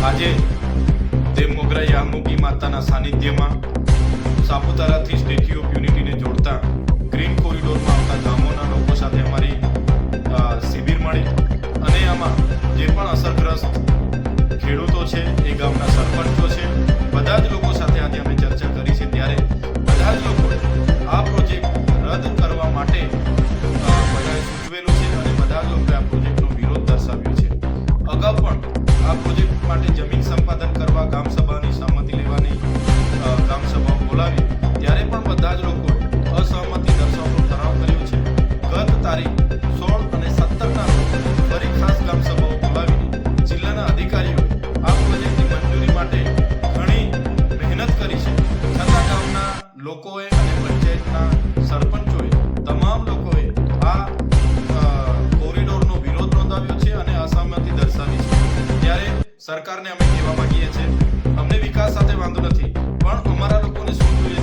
આજે દેવ મોગરા યામુકી માતાના સાનિધ્યમાં સાપુતારાથી સ્ટેચ્યુ ઓફ યુનિટીને જોડતા ગ્રીન કોરિડોરમાં આવતા ગામોના લોકો સાથે અમારી શિબિર મળી અને આમાં જે પણ અસરગ્રસ્ત ખેડૂતો છે એ ગામના સરપંચો છે બધા જ લોકો સાથે આજે અમે ચર્ચા કરી છે ત્યારે બધા જ લોકોએ આ પ્રોજેક્ટ રદ કરવા માટે બધાએ સૂચવેલું છે અને બધા જ લોકોએ આ પ્રોજેક્ટનો વિરોધ દર્શાવ્યો છે. અગાઉ પણ આ પ્રોજેક્ટ માટે જમીન સંપાદન કરવા ગામ સભાની સહમતિ લેવાની ગામ સભાઓ બોલાવી ત્યારે પણ બધા જ લોકોએ અસહમતિ દર્શાવવાનો ઠરાવ કર્યો છે. ગત તારીખ 16 અને 17ના રોજ ફરી ખાસ ગામ સભાઓ બોલાવીને જિલ્લાના અધિકારીઓએ આ પ્રોજેક્ટની મંજૂરી માટે ઘણી મહેનત કરી છે. છતાં ગામના લોકોએ અને પંચાયતના સરપંચોએ તમામ લોકોએ આ કોરિડોરનો વિરોધ નોંધાવ્યો છે અને અસહમતિ દર્શાવી છે. ત્યારે સરકારને અમે કહેવા માંગીએ છીએ અમને વિકાસ સાથે વાંધો નથી, પણ અમારા લોકોને શું જોઈએ